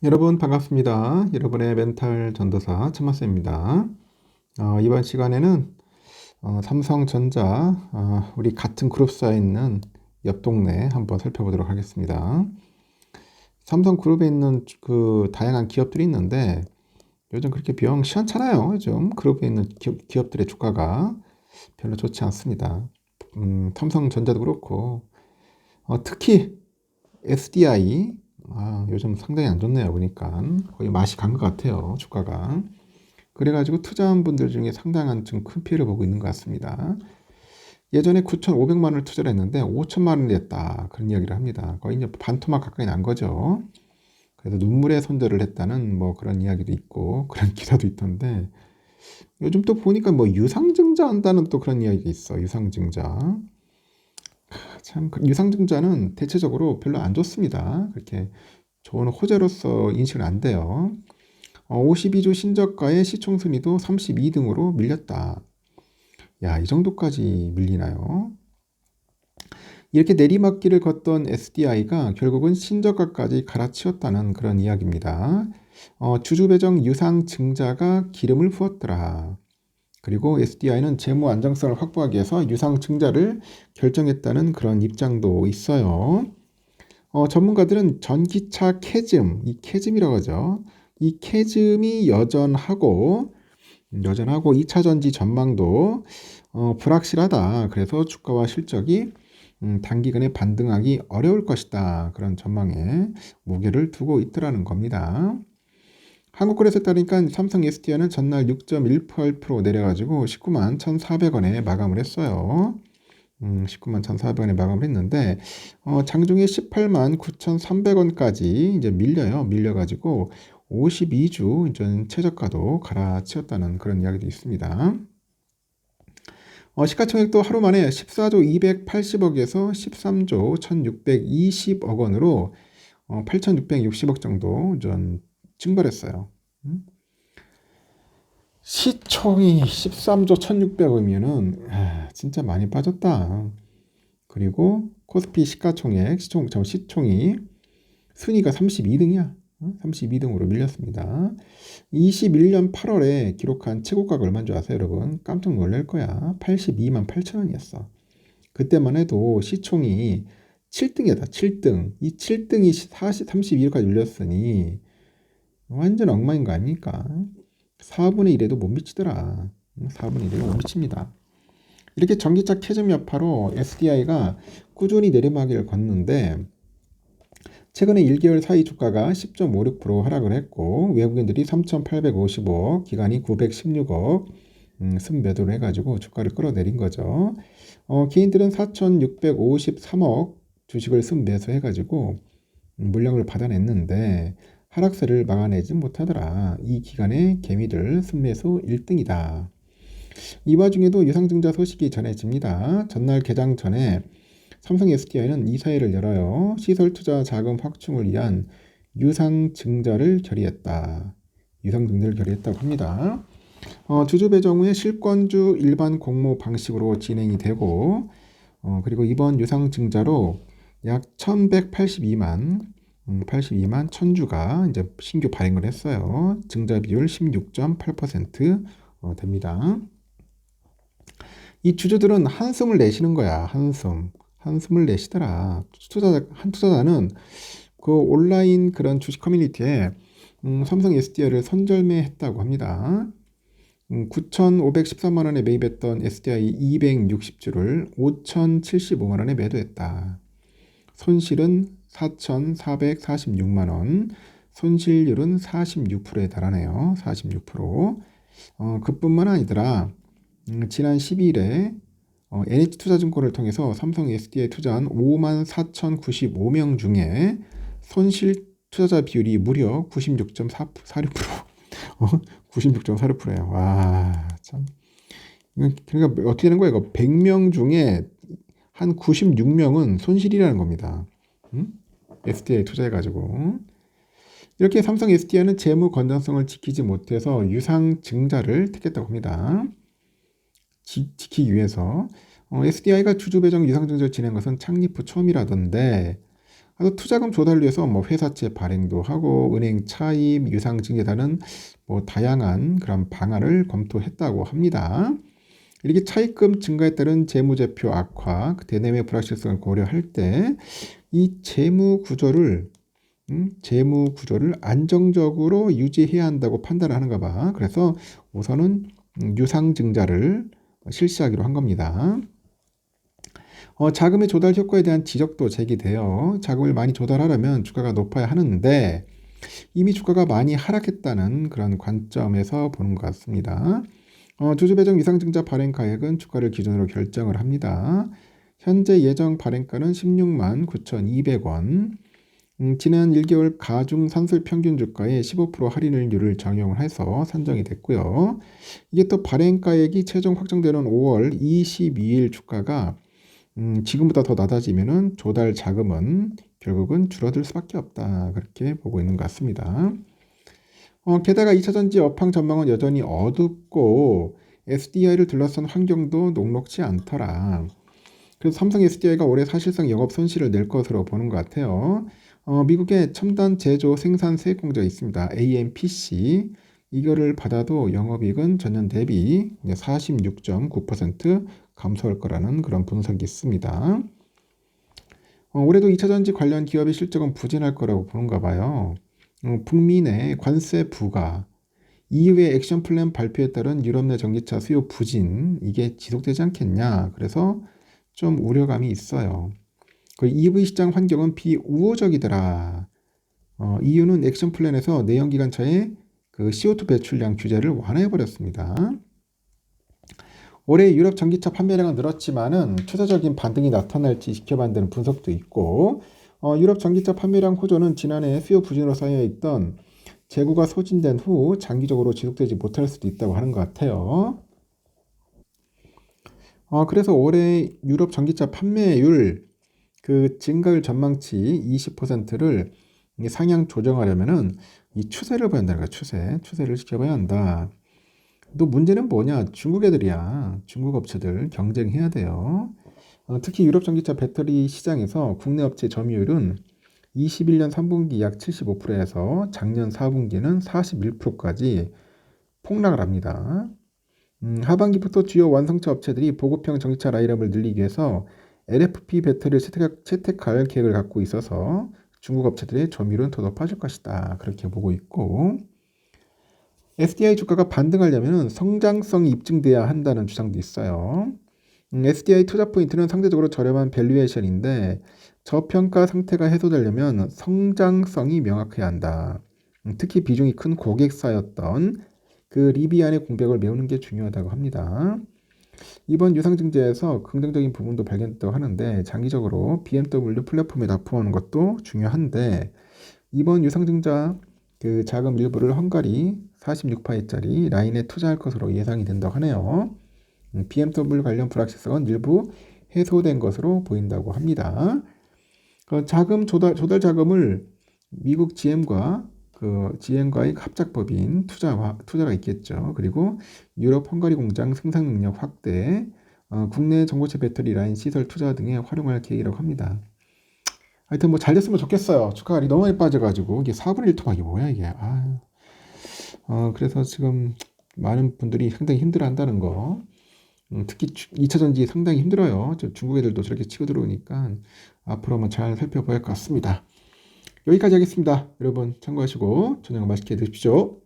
여러분 반갑습니다. 여러분의 멘탈 전도사 천마스입니다. 이번 시간에는 삼성전자 우리 같은 그룹사에 있는 옆 동네 한번 살펴보도록 하겠습니다. 삼성그룹에 있는 그 다양한 기업들이 있는데 요즘 그렇게 영 시원찮아요. 요즘 그룹에 있는 기업들의 주가가 별로 좋지 않습니다. 삼성전자도 그렇고 특히 SDI 요즘 상당히 안 좋네요. 보니까 거의 맛이 간 것 같아요. 주가가. 그래가지고 투자한 분들 중에 상당한 좀 큰 피해를 보고 있는 것 같습니다. 예전에 9,500만 원을 투자를 했는데 5천만 원이 됐다. 그런 이야기를 합니다. 거의 이제 반토막 가까이 난 거죠. 그래서 눈물의 손절을 했다는 뭐 그런 이야기도 있고 그런 기사도 있던데 요즘 또 보니까 뭐 유상증자 한다는 또 그런 이야기가 있어. 유상증자. 참 유상증자는 대체적으로 별로 안 좋습니다. 그렇게 좋은 호재로서 인식은 안 돼요. 52주 신저가의 시총순위도 32등으로 밀렸다. 야, 이 정도까지 밀리나요? 이렇게 내리막길을 걷던 SDI가 결국은 신저가까지 갈아치웠다는 그런 이야기입니다. 주주배정 유상증자가 기름을 부었더라. 그리고 SDI는 재무 안정성을 확보하기 위해서 유상증자를 결정했다는 그런 입장도 있어요. 전문가들은 전기차 캐즘, 이 캐즘이라고 하죠. 이 캐즘이 여전하고 2차 전지 전망도 불확실하다. 그래서 주가와 실적이 단기간에 반등하기 어려울 것이다. 그런 전망에 무게를 두고 있더라는 겁니다. 한국거래소에 따르니까 삼성 SDI는 전날 6.18% 내려가지고 19만 1,400원에 마감을 했어요. 19만 1,400원에 마감을 했는데 장중에 18만 9,300원까지 이제 밀려가지고 52주 전 최저가도 갈아치웠다는 그런 이야기도 있습니다. 시가총액도 하루 만에 14조 280억에서 13조 1,620억 원으로 8,660억 정도 전 증발했어요. 시총이 13조 1,600억이면은 진짜 많이 빠졌다. 그리고 코스피 시가총액 시총이 순위가 32등이야. 32등으로 밀렸습니다. 21년 8월에 기록한 최고가가 얼마인 줄 아세요, 여러분? 깜짝 놀랄 거야. 82만 8천 원이었어. 그때만 해도 시총이 7등이었다. 7등. 이 7등이 32위까지 밀렸으니 완전 엉망인 거 아닙니까? 4분의 1에도 못 미치더라. 4분의 1에도 못 미칩니다. 이렇게 전기차 캐즘 여파로 SDI가 꾸준히 내리막이를 걷는데 최근에 1개월 사이 주가가 10.56% 하락을 했고 외국인들이 3,850억, 기관이 916억 순매도를 해가지고 주가를 끌어내린 거죠. 개인들은 4,653억 주식을 순매수해가지고 물량을 받아냈는데 하락세를 막아내지 못하더라. 이 기간에 개미들 순매수 1등이다. 이 와중에도 유상증자 소식이 전해집니다. 전날 개장 전에 삼성 SDI는 이사회를 열어요. 시설 투자 자금 확충을 위한 유상증자를 결의했다. 유상증자를 결의했다고 합니다. 주주 배정 후에 실권주 일반 공모 방식으로 진행이 되고 그리고 이번 유상증자로 약 1182만 1000주가 이제 신규 발행을 했어요. 증자 비율 16.8% 됩니다. 이 주주들은 한숨을 내쉬는 거야. 한숨을 내쉬더라. 한 투자자는 그 온라인 그런 주식 커뮤니티에 삼성 SDI를 선절매했다고 합니다. 9,513만 원에 매입했던 SDI 260주를 5,075만 원에 매도했다. 손실은 4,446만 원, 손실률은 46%에 달하네요. 46%. 그뿐만 아니더라. 지난 12일에 NH투자증권을 통해서 삼성 SDI에 투자한 5만 4,095명 중에 손실 투자자 비율이 무려 96.46%. 96.46%예요. 와, 참. 그러니까 어떻게 되는 거예요? 100명 중에 한 96명은 손실이라는 겁니다. SDI 투자해가지고. 이렇게 삼성 SDI는 재무 건전성을 지키지 못해서 유상증자를 택했다고 합니다. 지키기 위해서 SDI가 주주 배정 유상증자를 진행한 것은 창립 후 처음이라던데 또 투자금 조달을 위해서 뭐 회사채 발행도 하고 은행 차입, 유상증자라는 뭐 다양한 그런 방안을 검토했다고 합니다. 이렇게 차입금 증가에 따른 재무제표 악화, 그 대내외 불확실성을 고려할 때 이 재무 구조를 안정적으로 유지해야 한다고 판단하는가 봐. 그래서 우선은 유상증자를 실시하기로 한 겁니다. 자금의 조달 효과에 대한 지적도 제기돼요. 자금을 많이 조달하려면 주가가 높아야 하는데 이미 주가가 많이 하락했다는 그런 관점에서 보는 것 같습니다. 주주배정 유상증자 발행가액은 주가를 기준으로 결정을 합니다. 현재 예정 발행가는 16만 9,200원. 지난 1개월 가중 산술 평균 주가의 15% 할인율을 적용을 해서 산정이 됐고요. 이게 또 발행가액이 최종 확정되는 5월 22일 주가가 지금보다 더 낮아지면은 조달 자금은 결국은 줄어들 수밖에 없다. 그렇게 보고 있는 것 같습니다. 게다가 2차전지 업황 전망은 여전히 어둡고 SDI를 둘러싼 환경도 녹록지 않더라. 그래서 삼성 SDI가 올해 사실상 영업 손실을 낼 것으로 보는 것 같아요. 미국의 첨단 제조 생산 세액 공제가 있습니다. AMPC. 이거를 받아도 영업이익은 전년 대비 46.9% 감소할 거라는 그런 분석이 있습니다. 올해도 2차전지 관련 기업의 실적은 부진할 거라고 보는가 봐요. 북미 내 관세 부과 이후에 액션 플랜 발표에 따른 유럽 내 전기차 수요 부진 이게 지속되지 않겠냐. 그래서 좀 우려감이 있어요. 그 EV 시장 환경은 비우호적이더라. EU는 액션 플랜에서 내연기관차의 그 CO2 배출량 규제를 완화해버렸습니다. 올해 유럽 전기차 판매량은 늘었지만은 추세적인 반등이 나타날지 지켜봐야 되는 분석도 있고, 유럽 전기차 판매량 호조는 지난해 수요 부진으로 쌓여있던 재고가 소진된 후 장기적으로 지속되지 못할 수도 있다고 하는 것 같아요. 그래서 올해 유럽 전기차 판매율 그 증가율 전망치 20%를 상향 조정하려면은 이 추세를 봐야 한다는 거야. 추세를 지켜봐야 한다. 또 문제는 뭐냐? 중국 애들이야. 중국 업체들 경쟁해야 돼요. 특히 유럽 전기차 배터리 시장에서 국내 업체 점유율은 21년 3분기 약 75%에서 작년 4분기는 41%까지 폭락을 합니다. 하반기부터 주요 완성차 업체들이 보급형 전기차 라인업을 늘리기 위해서 LFP 배터리를 채택할 계획을 갖고 있어서 중국 업체들의 점유율은 더 높아질 것이다. 그렇게 보고 있고, SDI 주가가 반등하려면 성장성이 입증돼야 한다는 주장도 있어요. SDI 투자 포인트는 상대적으로 저렴한 밸류에이션인데 저평가 상태가 해소되려면 성장성이 명확해야 한다. 특히 비중이 큰 고객사였던 그 리비안의 공백을 메우는 게 중요하다고 합니다. 이번 유상증자에서 긍정적인 부분도 발견됐다고 하는데 장기적으로 BMW 플랫폼에 납품하는 것도 중요한데 이번 유상증자 그 자금 일부를 헝가리 46파이짜리 라인에 투자할 것으로 예상이 된다고 하네요. BMW 관련 불확실성은 일부 해소된 것으로 보인다고 합니다. 그 자금 조달 자금을 미국 GM과의 합작법인 투자가 있겠죠. 그리고 유럽 헝가리 공장 생산 능력 확대, 국내 전고체 배터리 라인 시설 투자 등에 활용할 계획이라고 합니다. 하여튼 뭐 잘 됐으면 좋겠어요. 주가가 너무 많이 빠져가지고 이게 4분의 1 토막이 뭐야 이게. 그래서 지금 많은 분들이 상당히 힘들어한다는 거. 특히 2차전지 상당히 힘들어요. 중국 애들도 저렇게 치고 들어오니까 앞으로 한번 잘 살펴봐야 할 것 같습니다. 여기까지 하겠습니다. 여러분 참고하시고 저녁 맛있게 드십시오.